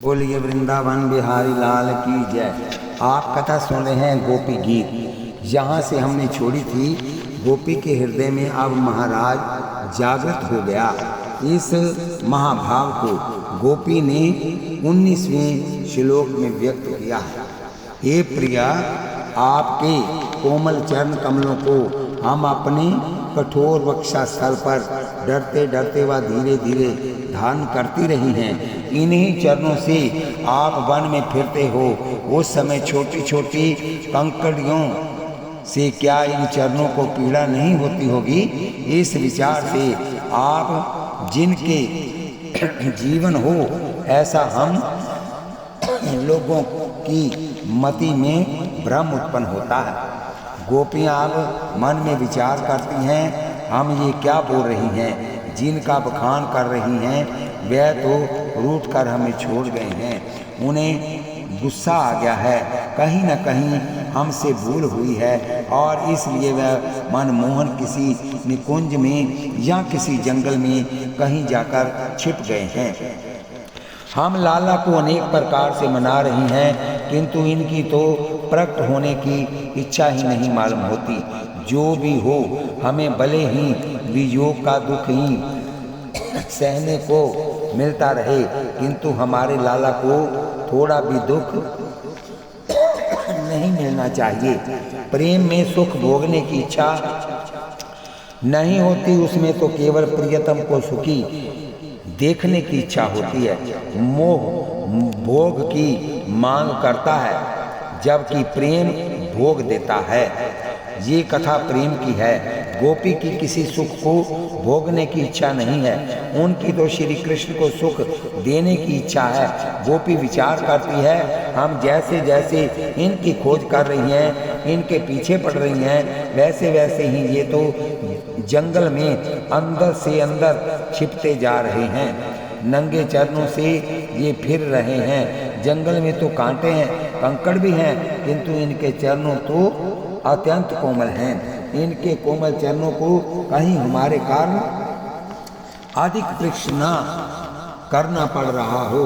बोलिए वृंदावन बिहारी लाल की जय। आप कथा सुन रहे हैं गोपी गीत। जहाँ से हमने छोड़ी थी, गोपी के हृदय में अब महाराज जागृत हो गया। इस महाभाव को गोपी ने 19वें श्लोक में व्यक्त किया है। हे प्रिया, आपके कोमल चरण कमलों को हम अपने कठोर वक्षस्थल पर डरते डरते व धीरे धीरे धारण करती रही हैं। इन्हीं चरणों से आप वन में फिरते हो, उस समय छोटी छोटी कंकड़ियों से क्या इन चरणों को पीड़ा नहीं होती होगी। इस विचार से आप जिनके जीवन हो, ऐसा हम लोगों की मति में भ्रम उत्पन्न होता है। गोपियाँ अब मन में विचार करती हैं, हम ये क्या बोल रही हैं। जिनका बखान कर रही हैं वह तो रूठ कर हमें छोड़ गए हैं। उन्हें गुस्सा आ गया है, कहीं न कहीं हमसे भूल हुई है और इसलिए वह मनमोहन किसी निकुंज में या किसी जंगल में कहीं जाकर छिप गए हैं। हम लाला को अनेक प्रकार से मना रही हैं, किंतु इनकी तो प्रकट होने की इच्छा ही नहीं मालूम होती। जो भी हो, हमें भले ही वियोग का दुख ही सहने को मिलता रहे, किंतु हमारे लाला को थोड़ा भी दुख नहीं मिलना चाहिए। प्रेम में सुख भोगने की इच्छा नहीं होती, उसमें तो केवल प्रियतम को सुखी देखने की इच्छा होती है। मोह भोग की मांग करता है, जबकि प्रेम भोग देता है। ये कथा प्रेम की है। गोपी की किसी सुख को भोगने की इच्छा नहीं है, उनकी तो श्री कृष्ण को सुख देने की इच्छा है। गोपी विचार करती है, हम जैसे जैसे इनकी खोज कर रही हैं, इनके पीछे पड़ रही हैं, वैसे वैसे ही ये तो जंगल में अंदर से अंदर छिपते जा रहे हैं। नंगे चरणों से ये फिर रहे हैं। जंगल में तो कांटे हैं, कंकड़ भी हैं, किंतु इनके चरणों तो अत्यंत कोमल हैं। इनके कोमल चरणों को कहीं हमारे कारण अधिक तृष्णा करना पड़ रहा हो।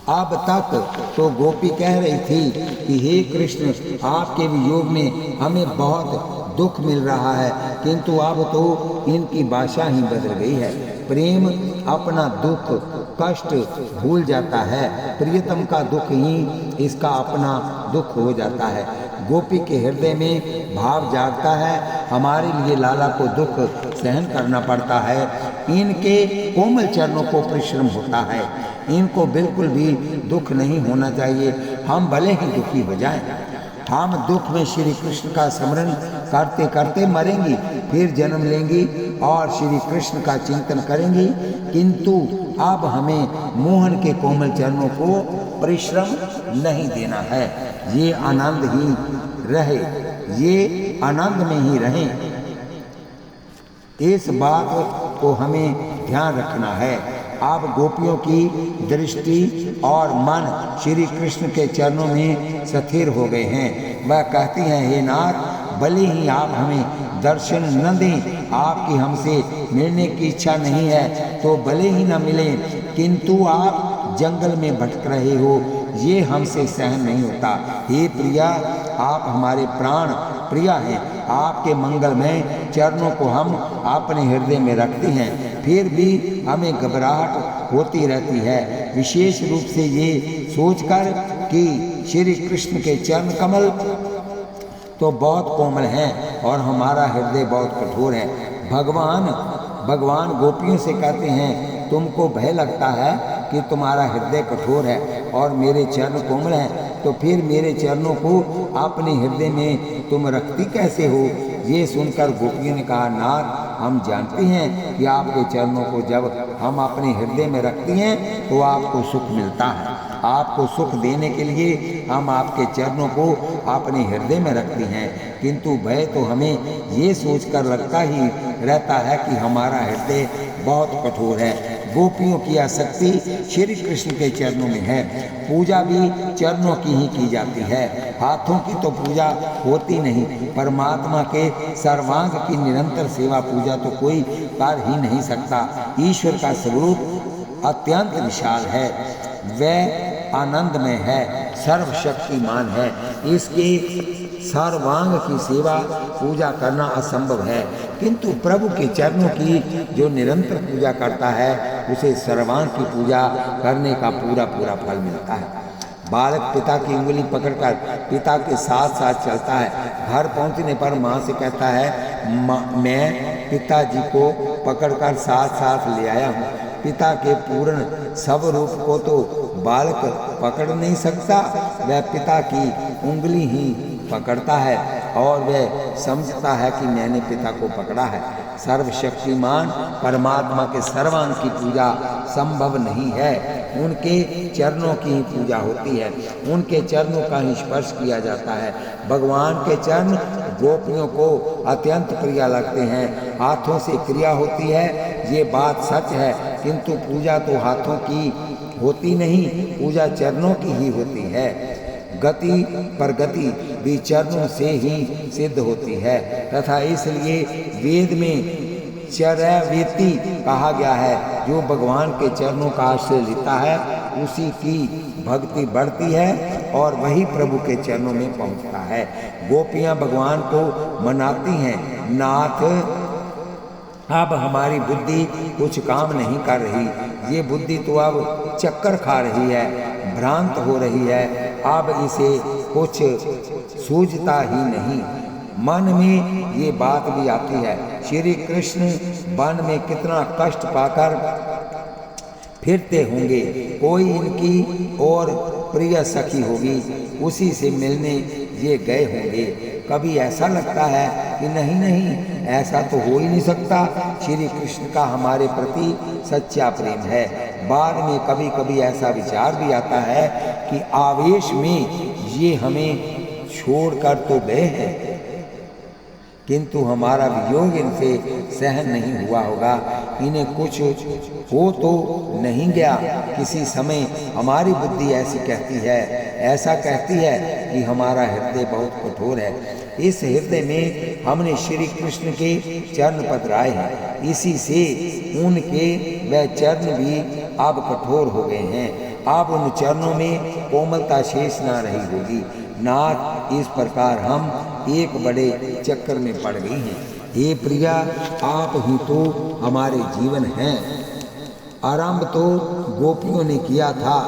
अब तक तो गोपी कह रही थी कि हे कृष्ण, आपके वियोग में हमें बहुत दुख मिल रहा है, किंतु अब तो इनकी भाषा ही बदल गई है। प्रेम अपना दुख कष्ट भूल जाता है, प्रियतम का दुख ही इसका अपना दुख हो जाता है। गोपी के हृदय में भाव जागता है, हमारे लिए लाला को दुख सहन करना पड़ता है। इनके कोमल चरणों को परिश्रम होता है, इनको बिल्कुल भी दुख नहीं होना चाहिए। हम भले ही दुखी हो जाएं, हम दुख में श्री कृष्ण का स्मरण करते करते मरेंगी, फिर जन्म लेंगी और श्री कृष्ण का चिंतन करेंगी, किंतु अब हमें मोहन के कोमल चरणों को परिश्रम नहीं देना है। ये आनंद ही रहे, ये आनंद में ही रहें। इस बात को हमें ध्यान रखना है। अब गोपियों की दृष्टि और मन श्री कृष्ण के चरणों में स्थिर हो गए हैं। वह कहती हैं, हे नाथ, भले ही आप हमें दर्शन न दें, आपकी हमसे मिलने की इच्छा नहीं है तो भले ही न मिलें, किंतु आप जंगल में भटक रहे हो, ये हमसे सहन नहीं होता। हे प्रिया, आप हमारे प्राण प्रिया हैं, आपके मंगलमय चरणों को हम अपने हृदय में रखते हैं, फिर भी हमें घबराहट होती रहती है, विशेष रूप से ये सोचकर कि श्री कृष्ण के चरण कमल तो बहुत कोमल हैं और हमारा हृदय बहुत कठोर है। भगवान गोपियों से कहते हैं, तुमको भय लगता है कि तुम्हारा हृदय कठोर है और मेरे चरण कोमल हैं, तो फिर मेरे चरणों को अपने हृदय में तुम रखती कैसे हो। ये सुनकर गोपियों ने कहा, नाथ, हम जानती हैं कि आपके चरणों को जब हम अपने हृदय में रखती हैं तो आपको सुख मिलता है। आपको सुख देने के लिए हम आपके चरणों को अपने हृदय में रखती हैं, किंतु भय तो हमें ये सोचकर लगता ही रहता है कि हमारा हृदय बहुत कठोर है। गोपियों की आसक्ति श्री कृष्ण के चरणों में है। पूजा भी चरणों की ही की जाती है, हाथों की तो पूजा होती नहीं। परमात्मा के सर्वांग की निरंतर सेवा पूजा तो कोई कर ही नहीं सकता। ईश्वर का स्वरूप अत्यंत विशाल है, वह आनंदमय है, सर्वशक्तिमान है। इसके सर्वांग की सेवा पूजा करना असंभव है, किंतु प्रभु के चरणों की जो निरंतर पूजा करता है उसे सर्वांग की पूजा करने का पूरा पूरा फल मिलता है। बालक पिता की उंगली पकड़कर पिता के साथ साथ चलता है। घर पहुंचने पर माँ से कहता है, मैं पिताजी को पकड़कर साथ साथ ले आया हूँ। पिता के पूर्ण स्वरूप को तो बालक पकड़ नहीं सकता, वह पिता की उंगली ही पकड़ता है और वह समझता है कि मैंने पिता को पकड़ा है। सर्वशक्तिमान परमात्मा के सर्वांग की पूजा संभव नहीं है, उनके चरणों की ही पूजा होती है, उनके चरणों का ही स्पर्श किया जाता है। भगवान के चरण गोपियों को अत्यंत प्रिय लगते हैं। हाथों से क्रिया होती है, ये बात सच है, किंतु पूजा तो हाथों की होती नहीं, पूजा चरणों की ही होती है। गति प्रगति भी चरणों से ही सिद्ध होती है, तथा इसलिए वेद में चरैवेति कहा गया है। जो भगवान के चरणों का आश्रय लेता है उसी की भक्ति बढ़ती है और वही प्रभु के चरणों में पहुंचता है। गोपियां भगवान को मनाती हैं, नाथ अब हमारी बुद्धि कुछ काम नहीं कर रही, ये बुद्धि तो अब चक्कर खा रही है, भ्रांत हो रही है, अब इसे कुछ सूझता ही नहीं। मन में ये बात भी आती है, श्री कृष्ण वन में कितना कष्ट पाकर फिरते होंगे, कोई इनकी और प्रिय सखी होगी, उसी से मिलने ये गए होंगे। कभी ऐसा लगता है कि नहीं नहीं, ऐसा तो हो ही नहीं सकता, श्री कृष्ण का हमारे प्रति सच्चा प्रेम है। बाद में कभी कभी ऐसा विचार भी आता है कि आवेश में ये हमें छोड़कर तो गए हैं, किंतु हमारा वियोग इनसे सहन नहीं हुआ होगा, इन्हें कुछ हो तो नहीं गया। किसी समय हमारी बुद्धि ऐसी कहती है, ऐसा कहती है कि हमारा हृदय बहुत कठोर है। इस हृदय में हमने श्री कृष्ण के चरण पधराए हैं, इसी से उनके वह चरण भी अब कठोर हो गए हैं। अब उन चरणों में कोमलता शेष ना रही होगी। नाथ, इस प्रकार हम एक बड़े चक्कर में पड़ गई हैं। हे प्रिया, आप ही तो हमारे जीवन हैं। आरंभ तो गोपियों ने किया था।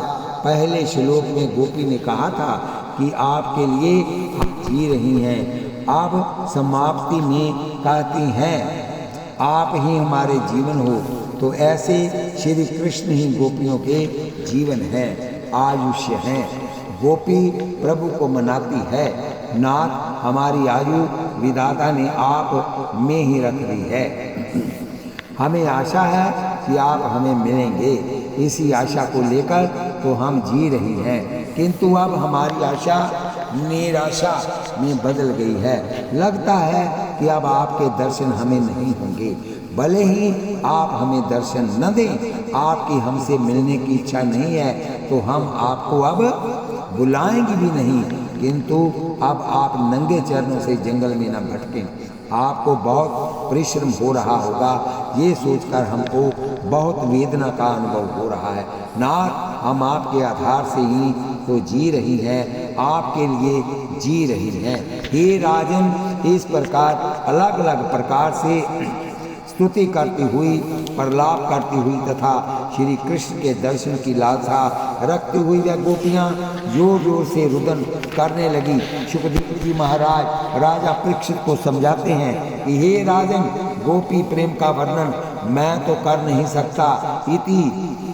पहले श्लोक में गोपी ने कहा था कि आपके लिए आप जी रही हैं। अब समाप्ति में कहती हैं आप ही हमारे जीवन हो। तो ऐसे श्री कृष्ण ही गोपियों के जीवन हैं, आयुष्य हैं। गोपी प्रभु को मनाती है, नाथ हमारी आयु विधाता ने आप में ही रख दी है। हमें आशा है कि आप हमें मिलेंगे, इसी आशा को लेकर तो हम जी रही हैं, किंतु अब हमारी आशा निराशा में बदल गई है। लगता है कि अब आपके दर्शन हमें नहीं होंगे। भले ही आप हमें दर्शन न दें, आपकी हमसे मिलने की इच्छा नहीं है तो हम आपको अब बुलाएंगे भी नहीं, किंतु अब आप नंगे चरणों से जंगल में न भटकें। आपको बहुत परिश्रम हो रहा होगा, ये सोचकर हमको बहुत वेदना का अनुभव हो रहा है। नाथ, हम आपके आधार से ही तो जी रही हैं, आपके लिए जी रही हैं। हे राजन, इस प्रकार अलग अलग प्रकार से स्तुति करती हुई, प्रलाप करती हुई तथा श्री कृष्ण के दर्शन की लालसा रखती हुई वह गोपियाँ जोर जोर से रुदन करने लगी। सुखदेव जी महाराज राजा परीक्षित को समझाते हैं कि हे राजन, गोपी प्रेम का वर्णन मैं तो कर नहीं सकता। इति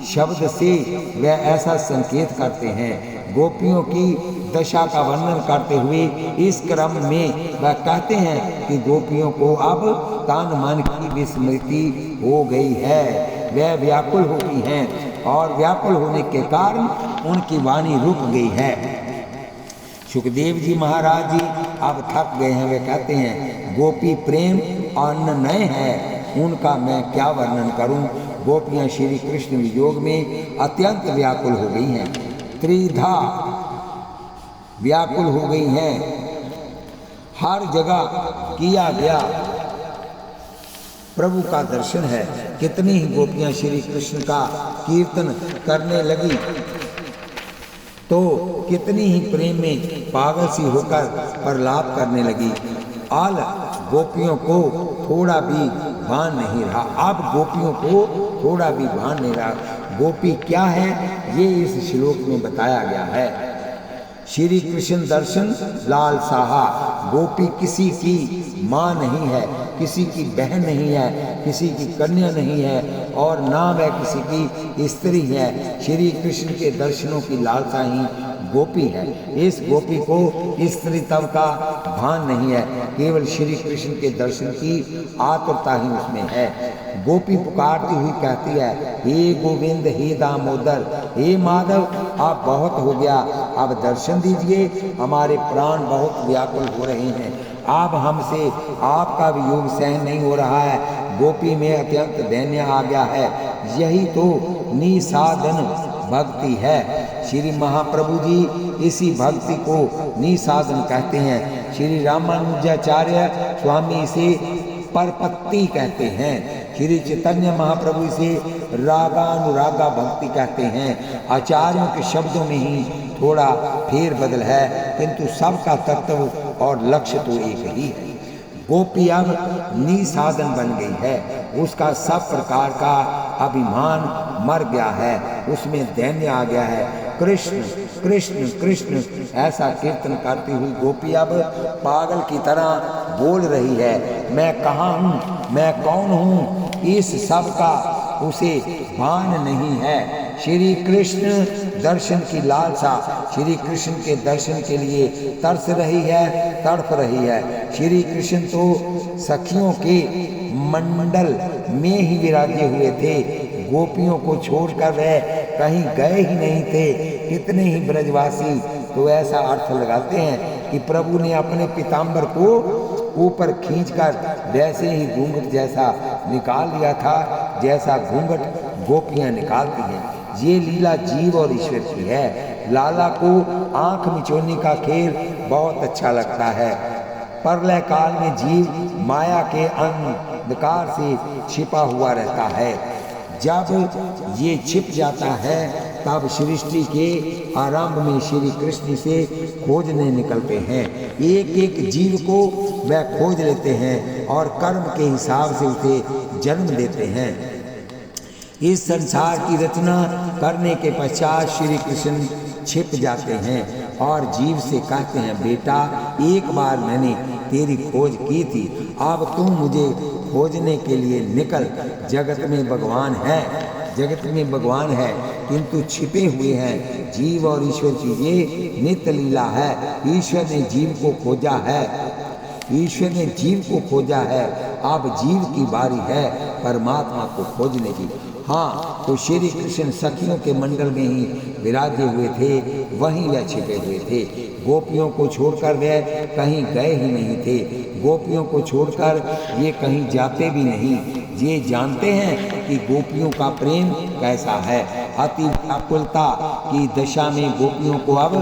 शब्द से वह ऐसा संकेत करते हैं। गोपियों की दशा का वर्णन करते हुए इस क्रम में वह कहते हैं कि गोपियों को अब तन मन की विस्मृति हो गई है, वह व्याकुल हो गई हैं और व्याकुल होने के कारण उनकी वाणी रुक गई है। सुखदेव जी महाराज जी अब थक गए हैं। वे कहते हैं गोपी प्रेम अन्नमय है, उनका मैं क्या वर्णन करूं। गोपियां श्री कृष्ण वियोग में अत्यंत व्याकुल हो गई हैं, त्रिधा व्याकुल हो गई हैं। हर जगह किया गया प्रभु का दर्शन है। कितनी ही गोपियां श्री कृष्ण का कीर्तन करने लगी तो कितनी ही प्रेम में पागल सी होकर प्रलाप करने लगी। आल गोपियों को थोड़ा भी भान नहीं रहा। अब गोपियों को थोड़ा भी भान नहीं रहा। गोपी क्या है ये इस श्लोक में बताया गया है। श्री कृष्ण दर्शन लाल साहा। गोपी किसी की माँ नहीं है, किसी की बहन नहीं है, किसी की कन्या नहीं है और ना वह किसी की स्त्री है। श्री कृष्ण के दर्शनों की लालसा ही गोपी है। इस गोपी को स्त्रीत्व का भान नहीं है, केवल श्री कृष्ण के दर्शन की आतुरता ही उसमें है। गोपी पुकारती हुई कहती है, हे गोविंद, हे दामोदर, हे माधव, आप बहुत हो गया, अब दर्शन दीजिए, हमारे प्राण बहुत व्याकुल हो रहे हैं। अब हमसे आपका वियोग सहन नहीं हो रहा है। गोपी में अत्यंत दैन्य आ गया है। यही तो निसाधन भक्ति है। श्री महाप्रभु जी इसी भक्ति को निसाधन कहते हैं। श्री रामानुजाचार्य स्वामी इसे परपत्ति कहते हैं। श्री चैतन्य महाप्रभु इसे रागानुरागा भक्ति कहते हैं। आचार्यों के शब्दों में ही थोड़ा फेर बदल है, किंतु सबका तत्व और लक्ष्य तो एक ही है। गोपी अब निसाधन बन गई है। उसका सब प्रकार का अभिमान मर गया है, उसमें दैन्य आ गया है। कृष्ण कृष्ण कृष्ण ऐसा कीर्तन करती हुई गोपी अब पागल की तरह बोल रही है। मैं कहाँ हूँ, मैं कौन हूँ, इस सब का उसे भान नहीं है। श्री कृष्ण दर्शन की लालसा, श्री कृष्ण के दर्शन के लिए तरस रही है, तड़प रही है। श्री कृष्ण तो सखियों के मंडल में ही विराजे हुए थे। गोपियों को छोड़कर वह कहीं गए ही नहीं थे। कितने ही ब्रजवासी तो ऐसा अर्थ लगाते हैं कि प्रभु ने अपने पीताम्बर को ऊपर खींचकर वैसे ही घूंघट जैसा निकाल लिया था जैसा घूंघट गोपियां निकालती हैं। ये लीला जीव और ईश्वर की है। लाला को आंख मिचोने का खेल बहुत अच्छा लगता है। प्रलय काल में जीव माया के अंधकार से छिपा हुआ रहता है। जब ये छिप जाता है तब सृष्टि के आरंभ में श्री कृष्ण से खोजने निकलते हैं। एक एक जीव को वह खोज लेते हैं और कर्म के हिसाब से उसे जन्म देते हैं। इस संसार की रचना करने के पश्चात श्री कृष्ण छिप जाते हैं और जीव से कहते हैं, बेटा एक बार मैंने तेरी खोज की थी, अब तू मुझे खोजने के लिए निकल। जगत में भगवान है, जगत में भगवान है, किंतु छिपे हुए हैं। जीव और ईश्वर की ये नित्य लीला है। ईश्वर ने जीव को खोजा है, ईश्वर ने जीव को खोजा है। अब जीव की बारी है परमात्मा को खोजने की। हाँ, तो श्री कृष्ण सखियों के मंडल में ही विराजे हुए थे, वहीं वह छिपे हुए थे। गोपियों को छोड़कर वह कहीं गए ही नहीं थे। गोपियों को छोड़कर ये कहीं जाते भी नहीं। ये जानते हैं कि गोपियों का प्रेम कैसा है। अति व्याकुलता की दशा में गोपियों को अब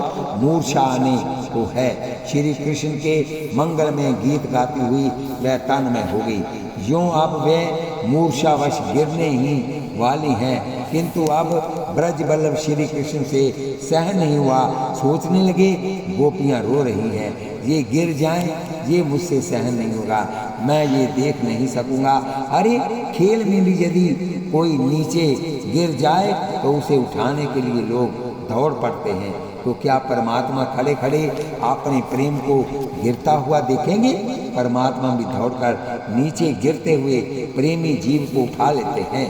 मूर्छा आने को है। श्री कृष्ण के मंगल में गीत गाती हुई वह तन्मय हो गई। यूं अब वे मूर्छावश गिरने ही वाली हैं, किंतु अब ब्रज बल्लभ श्री कृष्ण से सहन नहीं हुआ। सोचने लगे गोपियां रो रही हैं, ये गिर जाएं, ये मुझसे सहन नहीं होगा, मैं ये देख नहीं सकूंगा। अरे खेल में भी यदि कोई नीचे गिर जाए तो उसे उठाने के लिए लोग दौड़ पड़ते हैं, तो क्या परमात्मा खड़े खड़े अपने प्रेम को गिरता हुआ देखेंगे? परमात्मा भी दौड़कर नीचे गिरते हुए प्रेमी जीव को उठा लेते हैं।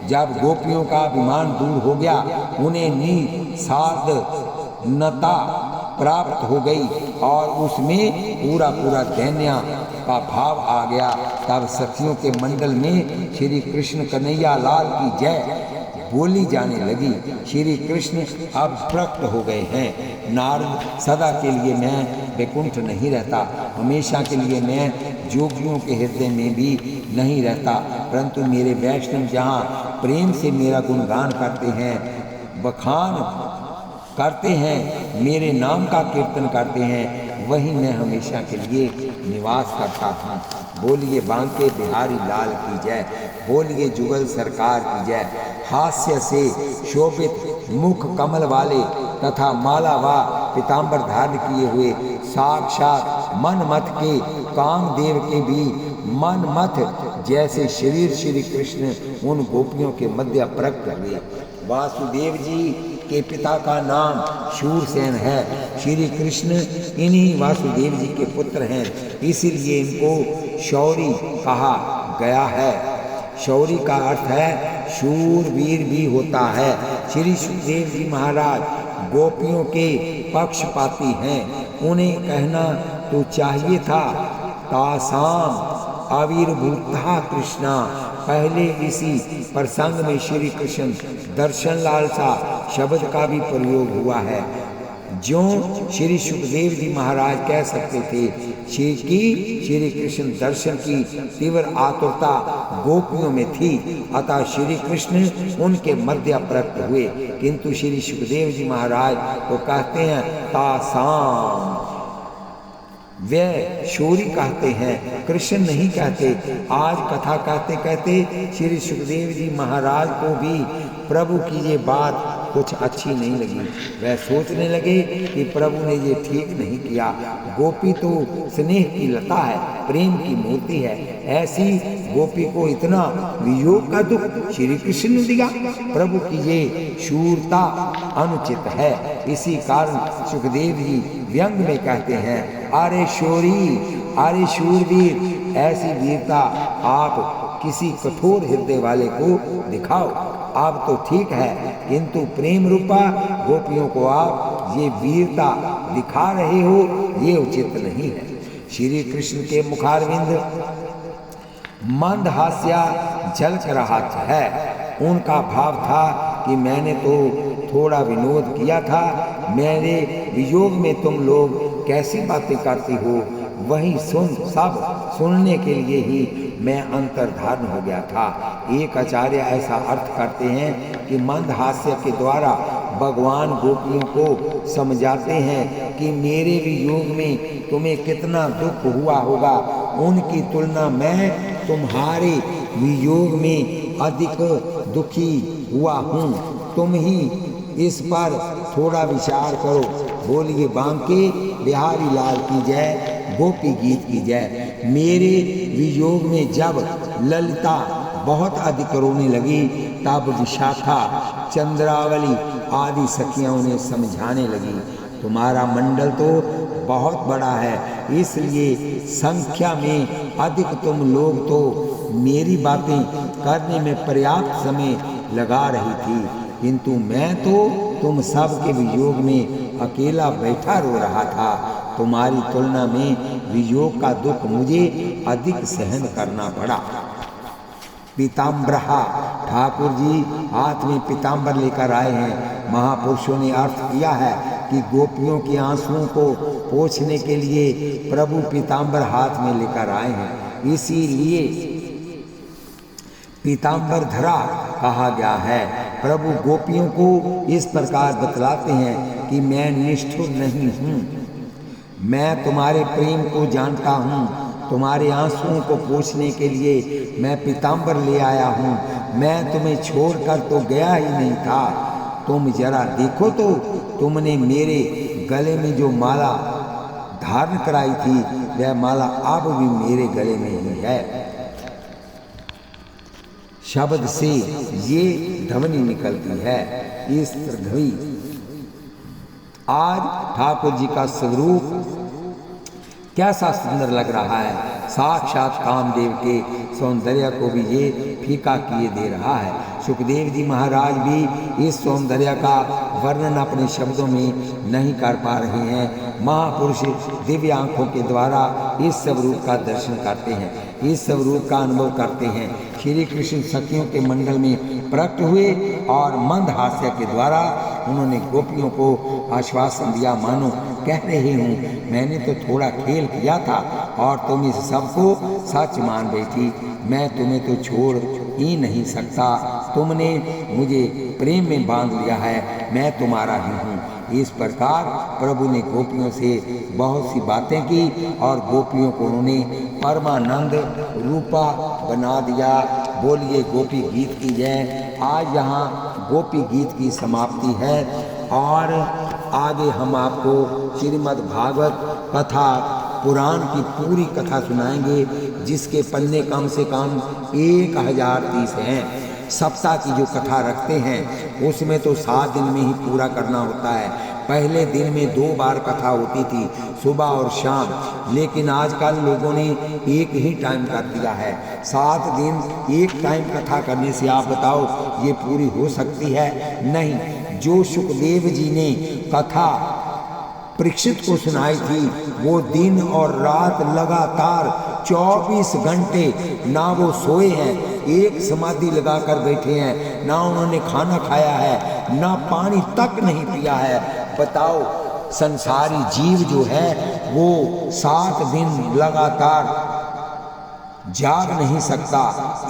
जब गोपियों का अभिमान दूर हो गया, उन्हें निसाधनता प्राप्त हो गई और उसमें पूरा पूरा दैन्य का भाव आ गया, तब सखियों के मंडल में श्री कृष्ण कन्हैया लाल की जय बोली जाने लगी। श्री कृष्ण अब प्रकट हो गए हैं। नारद सदा के लिए मैं वैकुंठ नहीं रहता, हमेशा के लिए मैं जोगियों के हृदय में भी नहीं रहता, परंतु मेरे वैष्णव जहाँ प्रेम से मेरा गुणगान करते हैं, बखान करते हैं, मेरे नाम का कीर्तन करते हैं, वहीं मैं हमेशा के लिए निवास करता हूँ। बोलिए बांके बिहारी लाल की जय, बोलिए जुगल सरकार की जय। हास्य से शोभित मुख कमल वाले तथा माला व पीताम्बर धारण किए हुए साक्षात मनमथ के कामदेव के भी मनमथ जैसे शरीर श्री कृष्ण उन गोपियों के मध्य प्रकट हुए। वासुदेव जी के पिता का नाम शूरसेन है। श्री कृष्ण इन्हीं वासुदेव जी के पुत्र हैं, इसीलिए इनको शौरी कहा गया है। शौरी का अर्थ है शूरवीर भी होता है। श्री सुखदेव जी महाराज गोपियों के पक्षपाती हैं। उन्हें कहना तो चाहिए था तासाम आविर्भूता कृष्णा। पहले इसी प्रसंग में श्री कृष्ण दर्शन लालसा शब्द का भी प्रयोग हुआ है। जो श्री सुखदेव जी महाराज कह सकते थे श्री कृष्ण दर्शन की तीव्र आतुरता गोपियों में थी, अतः श्री कृष्ण उनके मध्य प्रकट हुए। किंतु श्री सुखदेव जी महाराज तो कहते हैं तासाम, वे शौरी कहते हैं, कृष्ण नहीं कहते। आज कथा कहते कहते श्री सुखदेव जी महाराज को भी प्रभु की ये बात कुछ अच्छी नहीं लगी। वह सोचने लगे कि प्रभु ने ये ठीक नहीं किया। गोपी तो स्नेह की लता है, प्रेम की मूर्ति है, ऐसी गोपी को इतना वियोग का दुख श्री कृष्ण ने दिया। प्रभु की ये शूरता अनुचित है। इसी कारण सुखदेव जी व्यंग में कहते हैं, अरे शौरी, अरे शूरवीर, ऐसी वीरता आप किसी कठोर हृदय वाले को दिखाओ। आप तो ठीक है, किंतु प्रेम रूपा गोपियों को आप ये वीरता दिखा रहे हो, ये उचित नहीं है। श्री कृष्ण के मुखारविंद मंद हास्या झलक रहा है। उनका भाव था कि मैंने तो थोड़ा विनोद किया था, मेरे वियोग में तुम लोग कैसी बातें करती हो, वही सब सुनने के लिए ही मैं अंतर्धान हो गया था। एक आचार्य ऐसा अर्थ करते हैं कि मंद हास्य के द्वारा भगवान गोपियों को समझाते हैं कि मेरे वियोग में तुम्हें कितना दुख हुआ होगा, उनकी तुलना मैं तुम्हारे वियोग में अधिक दुखी हुआ हूँ। तुम ही इस पर थोड़ा विचार करो। बोलिए बांके बिहारी लाल की जय, गोपी गीत की जय। मेरे वियोग में जब ललिता बहुत अधिक रोने लगी, तब विशाखा, चंद्रावली आदि सखियां उन्हें समझाने लगी, तुम्हारा मंडल तो बहुत बड़ा है, इसलिए संख्या में अधिक तुम लोग तो मेरी बातें करने में पर्याप्त समय लगा रही थी, किंतु मैं तो तुम सब के वियोग में अकेला बैठा रो रहा था। तुम्हारी तुलना में वियोग का दुख मुझे अधिक सहन करना पड़ा। पीताम्बरा, ठाकुर जी हाथ में पीताम्बर लेकर आए हैं। महापुरुषों ने अर्थ किया है कि गोपियों के आंसुओं को पोंछने के लिए प्रभु पीताम्बर हाथ में लेकर आए हैं, इसीलिए पीताम्बर धरा कहा गया है। प्रभु गोपियों को इस प्रकार बतलाते हैं कि मैं निष्ठुर नहीं हूँ, मैं तुम्हारे प्रेम को जानता हूँ, तुम्हारे आंसुओं को पोंछने के लिए मैं पीताम्बर ले आया हूँ। मैं तुम्हें छोड़कर तो गया ही नहीं था। तुम जरा देखो तो, तुमने मेरे गले में जो माला धारण कराई थी, वह माला अब भी मेरे गले में ही है। शब्द से ये ध्वनि निकलती है, इस ध्वनि। आज ठाकुर जी का स्वरूप कैसा सुंदर लग रहा है, साक्षात कामदेव के सौंदर्य को भी ये फीका किए दे रहा है। सुखदेव जी महाराज भी इस सौंदर्य का वर्णन अपने शब्दों में नहीं कर पा रहे हैं। महापुरुष दिव्य आंखों के द्वारा इस स्वरूप का दर्शन करते हैं, इस स्वरूप का अनुभव करते हैं। श्री कृष्ण सखियों के मंडल में प्रकट हुए और मंद हास्य के द्वारा उन्होंने गोपियों को आश्वासन दिया, मानो कह रही हूँ मैंने तो थोड़ा खेल किया था और तुम इस सबको सच मान बैठी। मैं तुम्हें तो छोड़ ही नहीं सकता, तुमने मुझे प्रेम में बांध लिया है, मैं तुम्हारा ही हूँ। इस प्रकार प्रभु ने गोपियों से बहुत सी बातें की और गोपियों को उन्होंने परमानंद रूपा बना दिया। बोलिए गोपी गीत की जय। आज यहाँ गोपी गीत की समाप्ति है और आगे हम आपको श्रीमद् भागवत कथा पुराण की पूरी कथा सुनाएंगे, जिसके पन्ने कम से कम 1030 हैं। सप्ताह की जो कथा रखते हैं उसमें तो 7 दिन में ही पूरा करना होता है। पहले दिन में 2 बार कथा होती थी, सुबह और शाम, लेकिन आजकल लोगों ने एक ही टाइम कर दिया है। 7 दिन एक टाइम कथा करने से आप बताओ ये पूरी हो सकती है? नहीं। जो सुखदेव जी ने कथा परीक्षित को सुनाई थी वो दिन और रात लगातार 24 घंटे ना वो सोए हैं, एक समाधि लगाकर बैठे हैं, ना उन्होंने खाना खाया है, ना पानी तक नहीं पिया है। बताओ संसारी जीव जो है वो 7 दिन लगातार जाग नहीं सकता,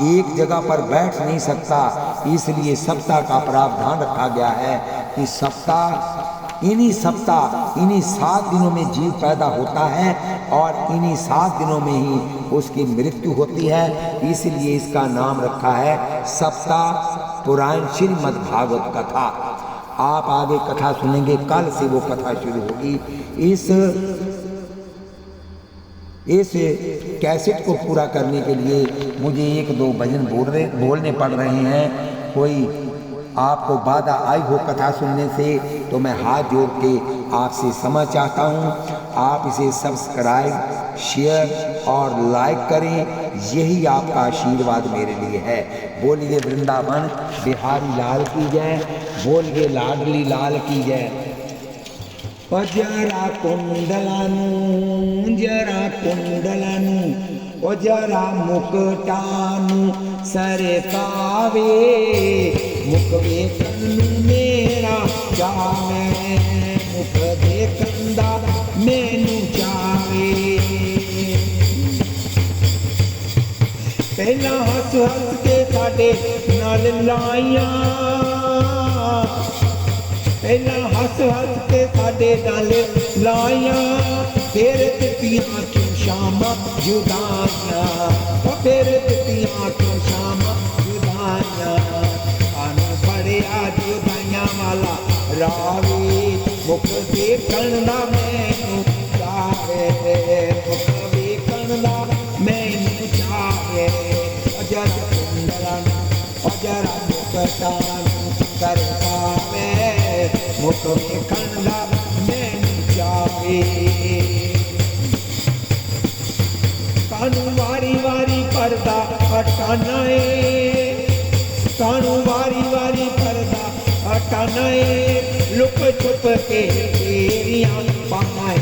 एक जगह पर बैठ नहीं सकता। इसलिए सप्ताह का प्रावधान रखा गया है कि इन्हीं 7 दिनों में जीव पैदा होता है और इन्हीं 7 दिनों में ही उसकी मृत्यु होती है। इसलिए इसका नाम रखा है सप्ताह पुराण श्रीमद् भागवत कथा। आप आगे कथा सुनेंगे, कल से वो कथा शुरू होगी। इस कैसेट को पूरा करने के लिए मुझे 1-2 भजन बोलने पड़ रहे हैं। कोई आपको बाधा आई हो कथा सुनने से तो मैं हाथ जोड़ के आपसे क्षमा चाहता हूँ। आप इसे सब्सक्राइब, शेयर और लाइक करें, यही आपका आशीर्वाद मेरे लिए है। बोलिए वृंदावन बिहारी लाल की जय, बोलिए लाडली लाल की जय। जरा कुंडलानु ओ जरा मुकटानु सरकावे, मुख देखनु मेरा जावे, मुख देखंदा मैनू जावे। पहला हस हस के साडे नाल लाइया, पहला हस हस के साडे नाल लाइया, फिर दित्तियां क्यों शामा जुदाइयां, फिर दित्तियां क्यों शामा जुदाइयां। आने बड़िया जुदाइयां वाला रावे, मुख देखण दा मैनू चाहे, मुख देखण दा मैनू चाहे। अजर कुंडलानु अजरा मुकटानु सरकावे, मुख देखण दा मैनू चाहे। कानू वारी वारी पर्दा हटाना है, कानू वारी वारी पर्दा हटाना है। लुक छुप के फेरियां बनाए,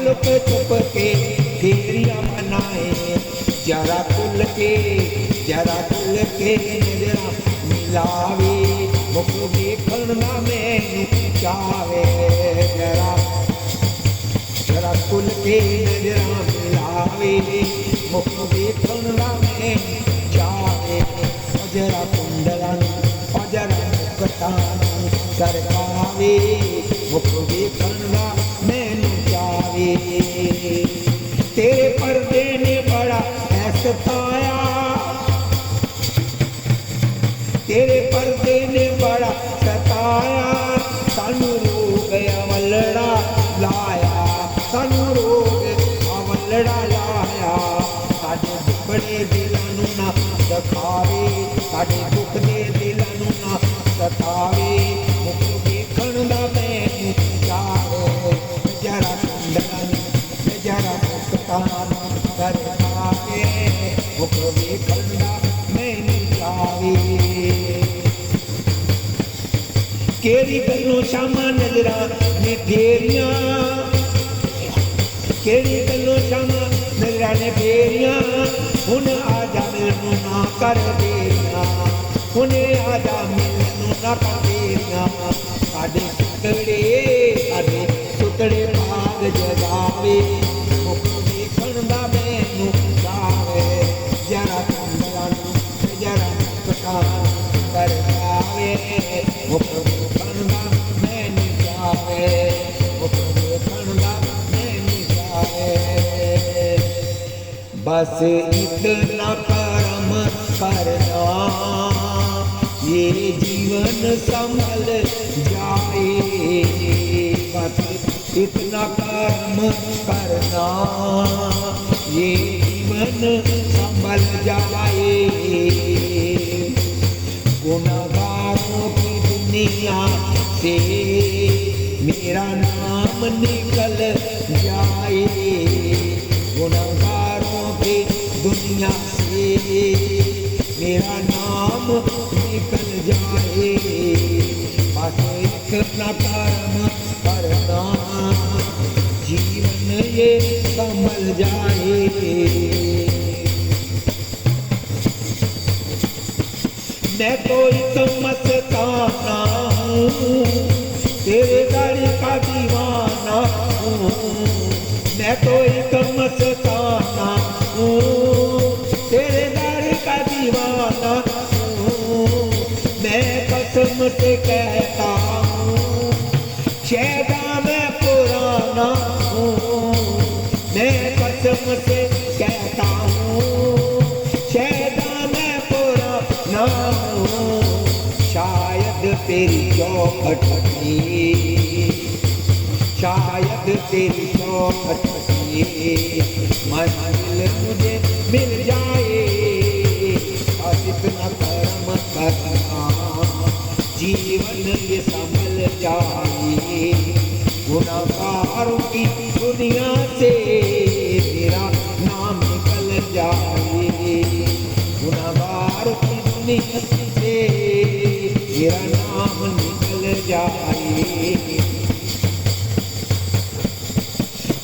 लुक छुप के फेरियां बनाए। जरा खुल के नजरा मिलावे, मुख देखण दा मैनू चाहे। जरा खुल के नजरा मिलावे, मुख देखण दा मैनू चाहे। जरा कुंडलानु जरा मुकटानु सरकावे, मुख देखण दा मैनू चाहे। तेरे पर्दे ने बड़ा सताया, तेरे पर्दे ने बड़ा सताया। सानू रोग अवलड़ा लाया, सानू रोग अवलड़ा लाया। साडे दुखड़े दिलां नू ना सतावे, साडे दुख दे दिलां नू ना सतावे। मुख देखण दा मैनू चाहे। जरा कुंडलानु जरा मुकटानु सरकावे, मुख देखण दा मैनू चाहे। केरी गल्लों शामा नजरा ने फेरियां, केरी गल्लों शामा नजरा ने फेरियां। हुण आजा मिलनू ना कर देरियां, हुण आजा मिलनू ना कर देरियां। साडे सुतड़े भाग जगावे, मुख देखण दा मैनू चाहे। जरा कुंडलानु जरा मुकटानु सरकावे, मुख देखण दा मैनू चाहे। बस इतना कर्म करना ये जीवन संभल जाए। बस इतना कर्म करना ये जीवन संभल जाए। गुनाहगारों की दुनिया से मेरा नाम निकल जाए। गुनाहगारों की दुनिया से मेरा नाम निकल जाए। बस इतना कर्म करना जीवन ये संभल जाए। मैं तो एक मस्ताना हूँ, तेरे गाड़ी का दीवाना हूँ। मैं तो एक मस्ताना हूँ, तेरे गाड़ी का दीवाना हूँ। मैं कसम से कहता हूँ, शैदा मैं पुराना हूँ। मैं कसम से कहता हूँ, शैदा मैं पुराना हूँ। शायद तेरी चौखट में, शायद तेरी चौखट में मंजिल मुझे मिल जाए। बस इतना कर्म करना जीवन ये संभल जाए। गुनाहगारों की दुनिया से तेरा नाम निकल जाए। गुनाहगारों की दुनिया से तेरा नाम निकल जाए।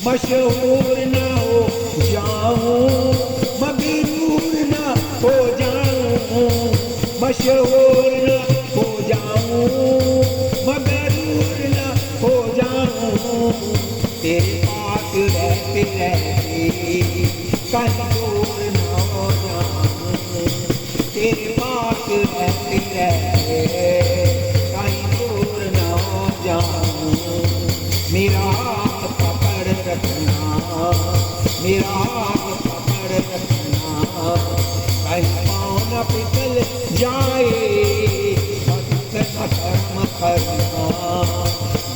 मशहूर न हो जाऊं, मगरूर न हो जाऊं। मशहूर न हो जाऊं, मगरूर न हो जाऊं। तेरे पास रहते रहते कहीं दूर न हो जाऊं। तेरे पास रहते रहते कहीं दूर न हो जाऊं। मेरा हाथ पकड़ रखना, मेरा हाथ पकड़ रखना, कहीं पाँव न फिसल जाए। इतना कर्म करना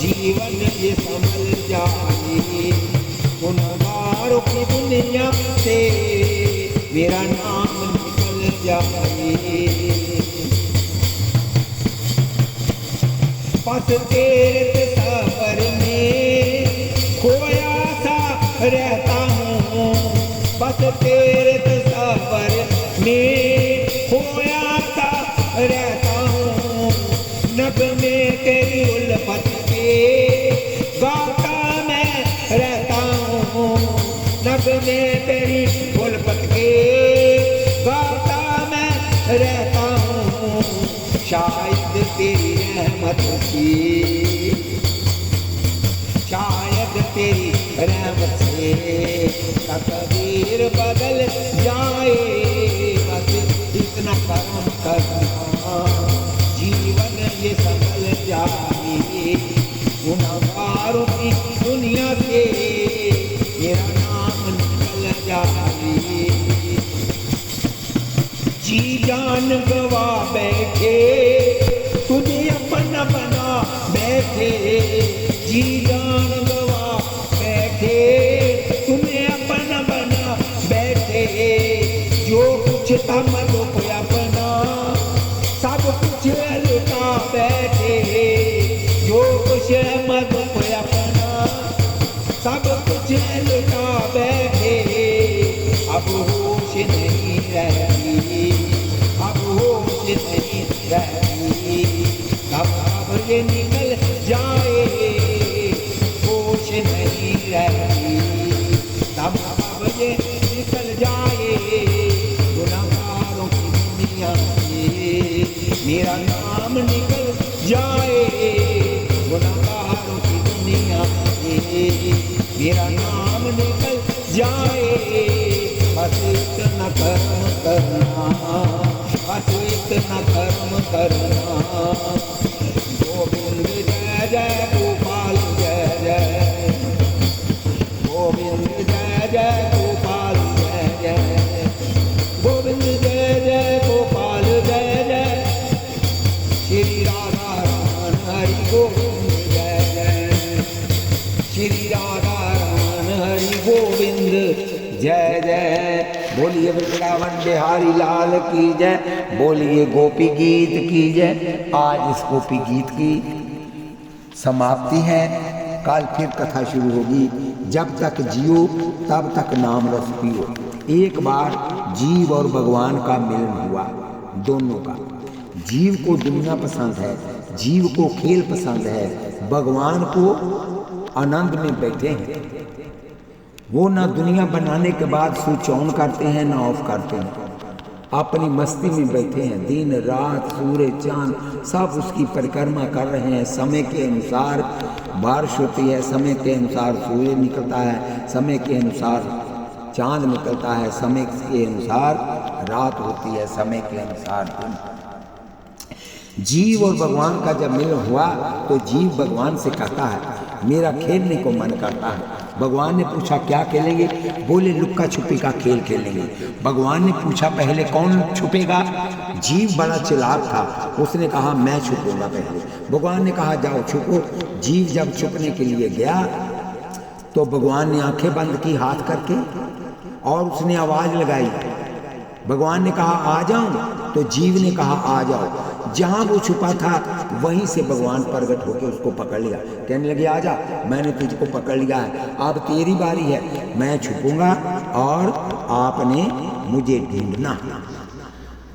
जीवन ये संभल जाए। गुनाहगारों की दुनिया से मेरा नाम निकल जाए। बस तेरे सफर में खोया सा रहता हूँ। बस तेरे सफर में खोया सा रहता हूँ। नगमे तेरी उल्फत के गाता मैं रहता हूँ। नगमे तेरी उल्फत के गाता मैं रहता हूँ। शायद तेरी रहमत से, शायद तेरी रहमत से तकदीर बदल जाए। बस इतना कर्म करना जीवन ये संभल जाए। गुनाहगारों की दुनिया से मेरा नाम निकल जाए। जी जान गवा बैठे तुझे अपना बना बैठे। जी जान गवा बैठे तुम्हें अपना बना बैठे। जो कुछ था मरो को अपना सब कुछ लुटा बैठे। जो कुछ मरो को अपना सब कुछ लुटा बैठे। अब होश नहीं रहती, अब होश नहीं रहती। कब ये निकल जाए होश नहीं रहती। कब ये निकल जाए गुनाहगारों की दुनिया से मेरा नाम निकल जाए। गुनाहगारों की दुनिया से मेरा नाम निकल जाए। बस इतना कर्म करना, बस इतना कर्म करना। गोविंद जय जय गोपाल जय जय। गोविंद जय जय गोपाल जय जय। श्री राधा रमन हरि गोविंद जय जय। बोलिए वृंदावन बिहारी लाल की जय, बोलिए गोपी गीत की जय। आज इस गोपी गीत की समाप्ति है, कल फिर कथा शुरू होगी। जब तक जियो तब तक नाम रस पियो। एक बार जीव और भगवान का मिलन हुआ, दोनों का। जीव को दुनिया पसंद है, जीव को खेल पसंद है, भगवान को आनंद में बैठे हैं। वो ना दुनिया बनाने के बाद स्विच ऑन करते हैं ना ऑफ करते हैं, अपनी मस्ती में बैठे हैं। दिन रात सूरज चांद सब उसकी परिक्रमा कर रहे हैं। समय के अनुसार बारिश होती है, समय के अनुसार सूर्य निकलता है, समय के अनुसार चांद निकलता है, समय के अनुसार रात होती है, समय के अनुसार दिन। जीव और भगवान का जब मिलन हुआ तो जीव भगवान से कहता है मेरा खेलने को मन करता है। भगवान ने पूछा क्या खेलेंगे? बोले लुक्का छुपी का खेल खेलेंगे। भगवान ने पूछा पहले कौन छुपेगा? जीव बड़ा चिल्लाक था, उसने कहा मैं छुपूंगा पहले। भगवान ने कहा जाओ छुपो। जीव जब छुपने के लिए गया तो भगवान ने आंखें बंद की हाथ करके और उसने आवाज लगाई। भगवान ने कहा आ जाऊं, तो जीव ने कहा आ जाओ। जहां वो छुपा था वहीं से भगवान प्रकट होकर उसको पकड़ लिया। कहने लगे आजा, मैंने तुझको पकड़ लिया है, अब तेरी बारी है। मैं छुपूंगा और आपने मुझे ढूंढना।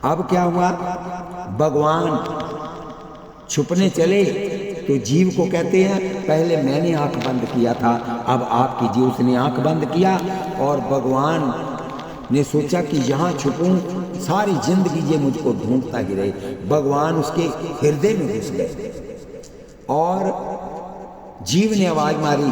अब क्या हुआ? भगवान छुपने चले तो जीव को कहते हैं पहले मैंने आंख बंद किया था, अब आपकी जीव उसने आंख बंद किया और भगवान ने सोचा कि यहाँ छुपूं, सारी जिंदगी ये मुझको ढूंढता ही रहे। भगवान उसके हृदय में घुस गए और जीव ने आवाज मारी